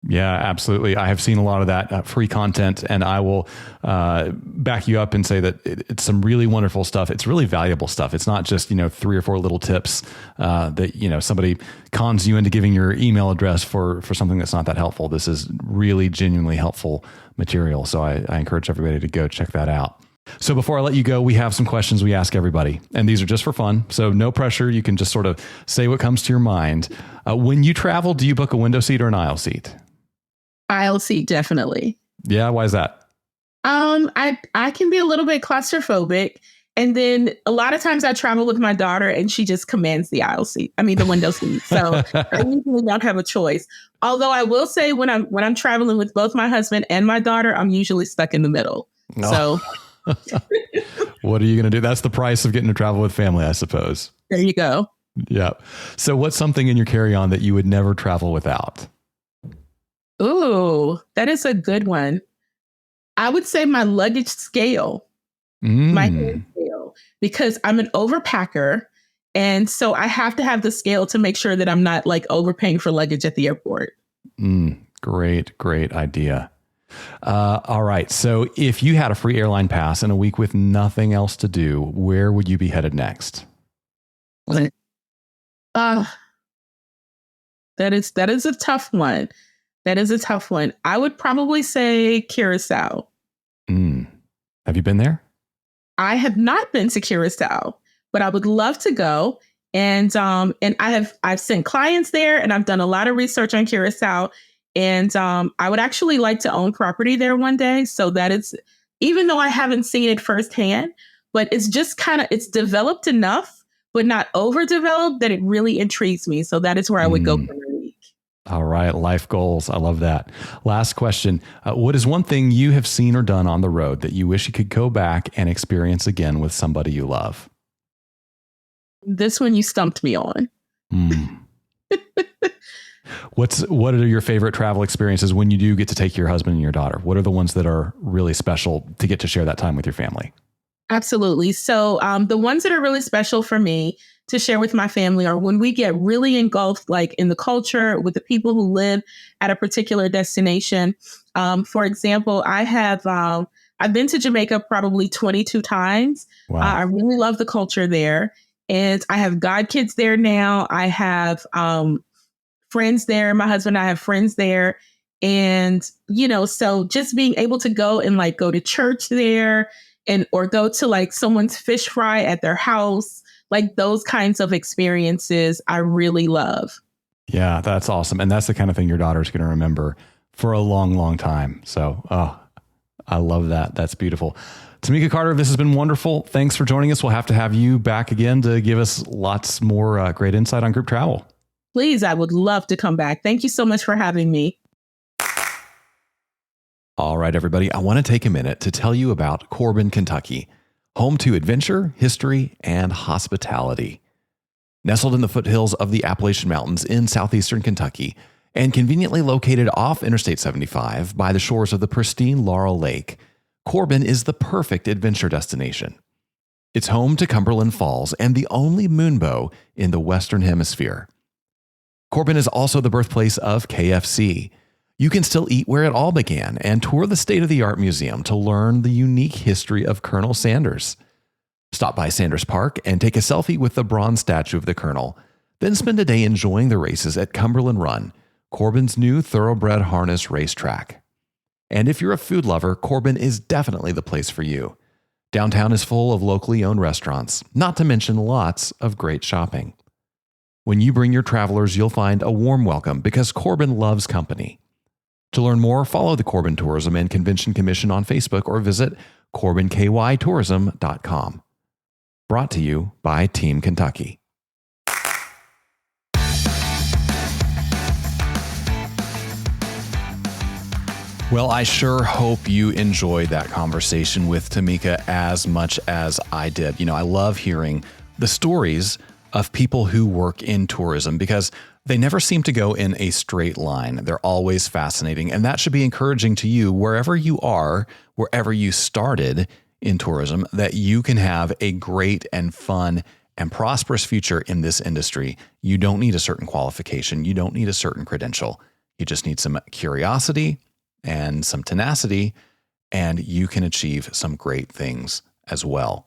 Yeah, absolutely. I have seen a lot of that free content, and I will back you up and say that it's some really wonderful stuff. It's really valuable stuff. It's not just, 3 or 4 little tips that, somebody cons you into giving your email address for something that's not that helpful. This is really genuinely helpful material. So I encourage everybody to go check that out. So before I let you go, we have some questions we ask everybody, and these are just for fun. So no pressure. You can just sort of say what comes to your mind. When you travel, do you book a window seat or an aisle seat? Aisle seat, definitely. Yeah. Why is that? I can be a little bit claustrophobic. And then a lot of times I travel with my daughter and she just commands the the window seat. So I usually don't have a choice. Although I will say when I'm traveling with both my husband and my daughter, I'm usually stuck in the middle. Oh. So what are you going to do? That's the price of getting to travel with family, I suppose. There you go. Yeah. So what's something in your carry-on that you would never travel without? Ooh, that is a good one. I would say my luggage scale, my hand scale, because I'm an overpacker. And so I have to have the scale to make sure that I'm not overpaying for luggage at the airport. Great idea. All right. So if you had a free airline pass and a week with nothing else to do, where would you be headed next? That is a tough one. I would probably say Curacao. Have you been there? I have not been to Curacao, but I would love to go. And I've sent clients there, and I've done a lot of research on Curacao. And I would actually like to own property there one day. So that it's, even though I haven't seen it firsthand, but it's just it's developed enough, but not overdeveloped, that it really intrigues me. So that is where I would go for a week. All right. Life goals. I love that. Last question. What is one thing you have seen or done on the road that you wish you could go back and experience again with somebody you love? This one you stumped me on. What are your favorite travel experiences when you do get to take your husband and your daughter? What are the ones that are really special to get to share that time with your family? Absolutely. So the ones that are really special for me to share with my family are when we get really engulfed, in the culture with the people who live at a particular destination. For example, I've been to Jamaica probably 22 times. Wow. I really love the culture there. And I have godkids there now. I have friends there. My husband and I have friends there. And, so just being able to go and go to church there or go to someone's fish fry at their house, those kinds of experiences I really love. Yeah, that's awesome. And that's the kind of thing your daughter's going to remember for a long, long time. So, I love that. That's beautiful. Tamika Carter, this has been wonderful. Thanks for joining us. We'll have to have you back again to give us lots more great insight on group travel. Please, I would love to come back. Thank you so much for having me. All right, everybody. I want to take a minute to tell you about Corbin, Kentucky, home to adventure, history, and hospitality. Nestled in the foothills of the Appalachian Mountains in southeastern Kentucky, and conveniently located off Interstate 75 by the shores of the pristine Laurel Lake, Corbin is the perfect adventure destination. It's home to Cumberland Falls and the only moonbow in the Western Hemisphere. Corbin is also the birthplace of KFC. You can still eat where it all began and tour the state-of-the-art museum to learn the unique history of Colonel Sanders. Stop by Sanders Park and take a selfie with the bronze statue of the Colonel, then spend a day enjoying the races at Cumberland Run, Corbin's new thoroughbred harness racetrack. And if you're a food lover, Corbin is definitely the place for you. Downtown is full of locally owned restaurants, not to mention lots of great shopping. When you bring your travelers, you'll find a warm welcome because Corbin loves company. To learn more, follow the Corbin Tourism and Convention Commission on Facebook or visit CorbinKYTourism.com. Brought to you by Team Kentucky. Well, I sure hope you enjoyed that conversation with Tamika as much as I did. I love hearing the stories of people who work in tourism because They never seem to go in a straight line. They're always fascinating, and that should be encouraging to you wherever you are, wherever you started in tourism, that you can have a great and fun and prosperous future in this industry. You don't need a certain qualification. You don't need a certain credential. You just need some curiosity and some tenacity, and you can achieve some great things as well.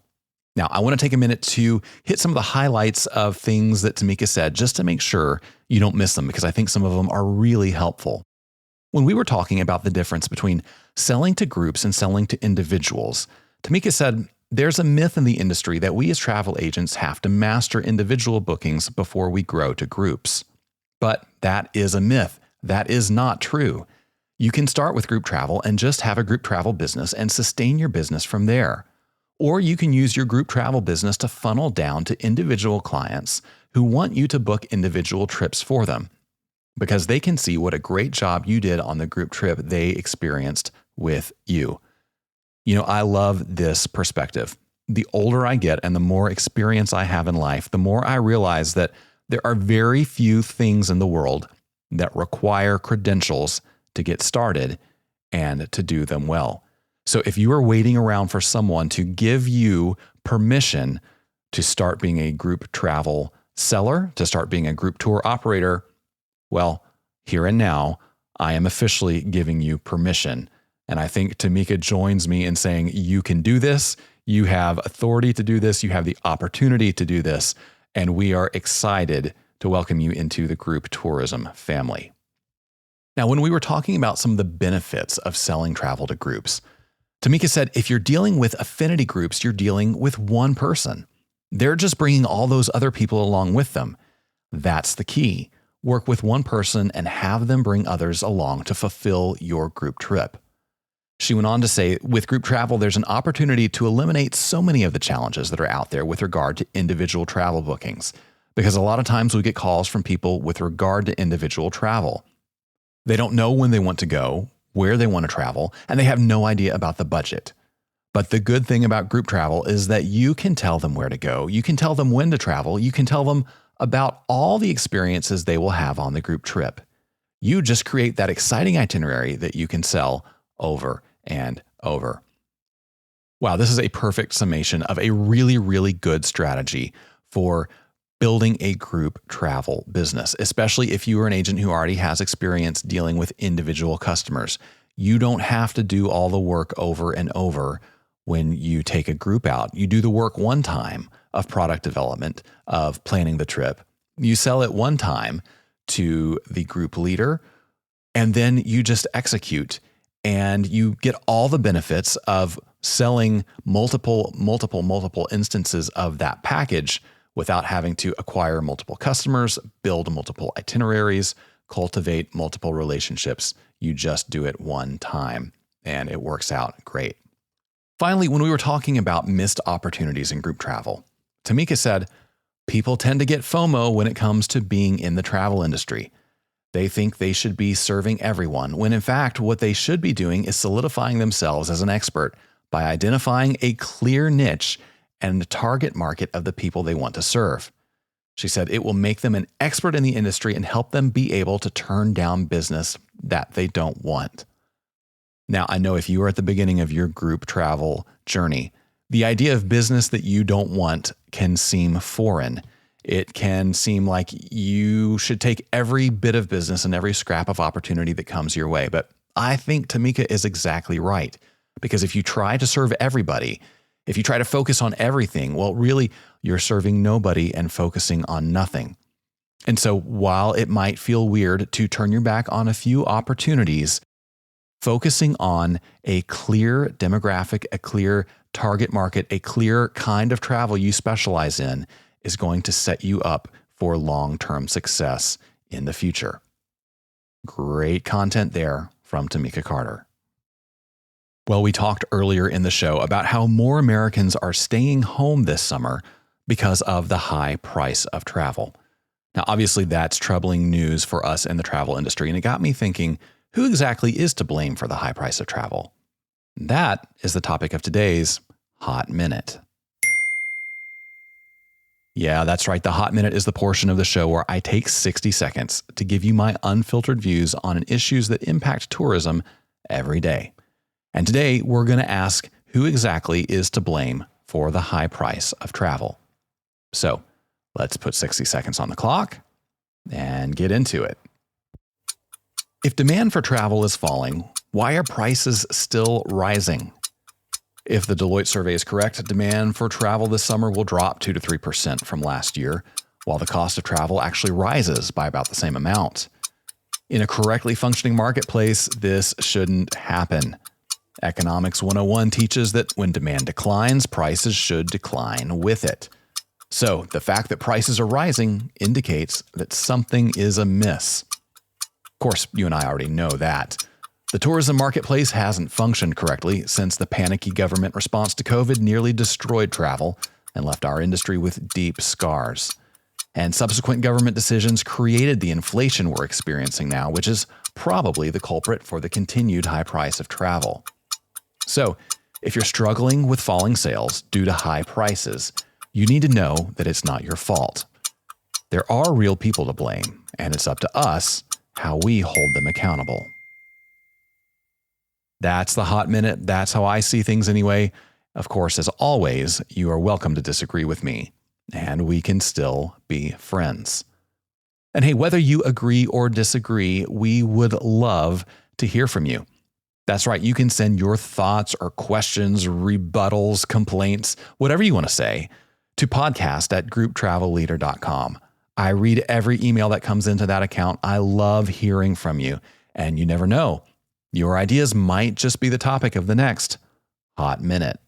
Now, I want to take a minute to hit some of the highlights of things that Tamika said, just to make sure you don't miss them, because I think some of them are really helpful. When we were talking about the difference between selling to groups and selling to individuals, Tamika said there's a myth in the industry that we as travel agents have to master individual bookings before we grow to groups. But that is a myth. That is not true. You can start with group travel and just have a group travel business and sustain your business from there. Or you can use your group travel business to funnel down to individual clients who want you to book individual trips for them, because they can see what a great job you did on the group trip they experienced with you. You know, I love this perspective. The older I get and the more experience I have in life, the more I realize that there are very few things in the world that require credentials to get started and to do them well. So if you are waiting around for someone to give you permission to start being a group travel seller, to start being a group tour operator, well, here and now, I am officially giving you permission. And I think Tamika joins me in saying you can do this. You have authority to do this. You have the opportunity to do this. And we are excited to welcome you into the group tourism family. Now, when we were talking about some of the benefits of selling travel to groups, Tamika said, if you're dealing with affinity groups, you're dealing with one person. They're just bringing all those other people along with them. That's the key. Work with one person and have them bring others along to fulfill your group trip. She went on to say, with group travel, there's an opportunity to eliminate so many of the challenges that are out there with regard to individual travel bookings, because a lot of times we get calls from people with regard to individual travel. They don't know when they want to go, where they want to travel, and they have no idea about the budget. But the good thing about group travel is that you can tell them where to go. You can tell them when to travel. You can tell them about all the experiences they will have on the group trip. You just create that exciting itinerary that you can sell over and over. Wow, this is a perfect summation of a really, really good strategy for building a group travel business, especially if you are an agent who already has experience dealing with individual customers. You don't have to do all the work over and over when you take a group out. You do the work one time of product development, of planning the trip. You sell it one time to the group leader, and then you just execute, and you get all the benefits of selling multiple instances of that package without having to acquire multiple customers, build multiple itineraries, cultivate multiple relationships. You just do it one time, and it works out great. Finally, when we were talking about missed opportunities in group travel, Tamika said, people tend to get FOMO when it comes to being in the travel industry. They think they should be serving everyone, when in fact, what they should be doing is solidifying themselves as an expert by identifying a clear niche and the target market of the people they want to serve. She said it will make them an expert in the industry and help them be able to turn down business that they don't want. Now, I know if you are at the beginning of your group travel journey, the idea of business that you don't want can seem foreign. It can seem like you should take every bit of business and every scrap of opportunity that comes your way. But I think Tamika is exactly right, because if you try to serve everybody, if you try to focus on everything, well, really, you're serving nobody and focusing on nothing. And so while it might feel weird to turn your back on a few opportunities, focusing on a clear demographic, a clear target market, a clear kind of travel you specialize in is going to set you up for long-term success in the future. Great content there from Tamika Carter. Well, we talked earlier in the show about how more Americans are staying home this summer because of the high price of travel. Now, obviously, that's troubling news for us in the travel industry, and it got me thinking, who exactly is to blame for the high price of travel? That is the topic of today's Hot Minute. Yeah, that's right. The Hot Minute is the portion of the show where I take 60 seconds to give you my unfiltered views on issues that impact tourism every day. And today we're going to ask who exactly is to blame for the high price of travel. So let's put 60 seconds on the clock and get into it. If demand for travel is falling, why are prices still rising? If the Deloitte survey is correct, demand for travel this summer will drop 2 to 3% from last year, while the cost of travel actually rises by about the same amount. In a correctly functioning marketplace, this shouldn't happen. Economics 101 teaches that when demand declines, prices should decline with it. So the fact that prices are rising indicates that something is amiss. Of course, you and I already know that. The tourism marketplace hasn't functioned correctly since the panicky government response to COVID nearly destroyed travel and left our industry with deep scars. And subsequent government decisions created the inflation we're experiencing now, which is probably the culprit for the continued high price of travel. So, if you're struggling with falling sales due to high prices, you need to know that it's not your fault. There are real people to blame, and it's up to us how we hold them accountable. That's the Hot Minute. That's how I see things anyway. Of course, as always, you are welcome to disagree with me, and we can still be friends. And hey, whether you agree or disagree, we would love to hear from you. That's right. You can send your thoughts or questions, rebuttals, complaints, whatever you want to say, to podcast@grouptravelleader.com. I read every email that comes into that account. I love hearing from you, and you never know. Your ideas might just be the topic of the next Hot Minute.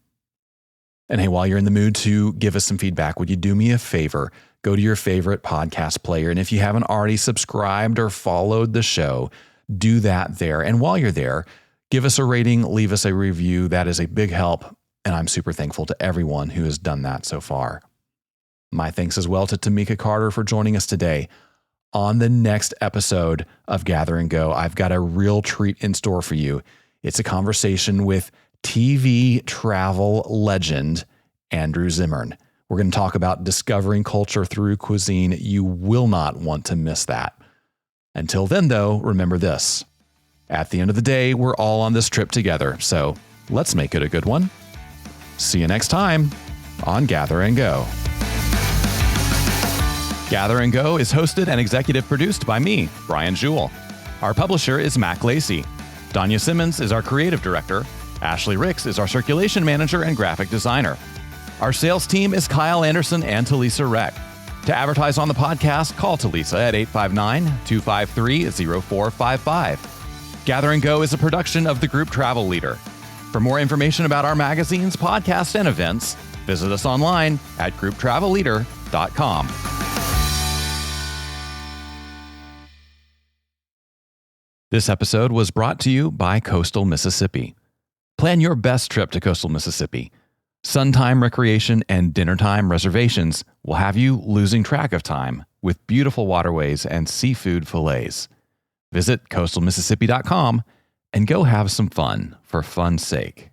And hey, while you're in the mood to give us some feedback, would you do me a favor? Go to your favorite podcast player. And if you haven't already subscribed or followed the show, do that there. And while you're there, give us a rating, leave us a review. That is a big help. And I'm super thankful to everyone who has done that so far. My thanks as well to Tamika Carter for joining us today. On the next episode of Gather and Go, I've got a real treat in store for you. It's a conversation with TV travel legend Andrew Zimmern. We're going to talk about discovering culture through cuisine. You will not want to miss that. Until then, though, remember this. At the end of the day, we're all on this trip together, so let's make it a good one. See you next time on Gather and Go. Gather and Go is hosted and executive produced by me, Brian Jewell. Our publisher is Mac Lacey. Danya Simmons is our creative director. Ashley Ricks is our circulation manager and graphic designer. Our sales team is Kyle Anderson and Talisa Reck. To advertise on the podcast, call Talisa at 859-253-0455. Gather and Go is a production of the Group Travel Leader. For more information about our magazines, podcasts, and events, visit us online at grouptravelleader.com. This episode was brought to you by Coastal Mississippi. Plan your best trip to Coastal Mississippi. Suntime recreation and dinnertime reservations will have you losing track of time with beautiful waterways and seafood fillets. Visit coastalmississippi.com and go have some fun for fun's sake.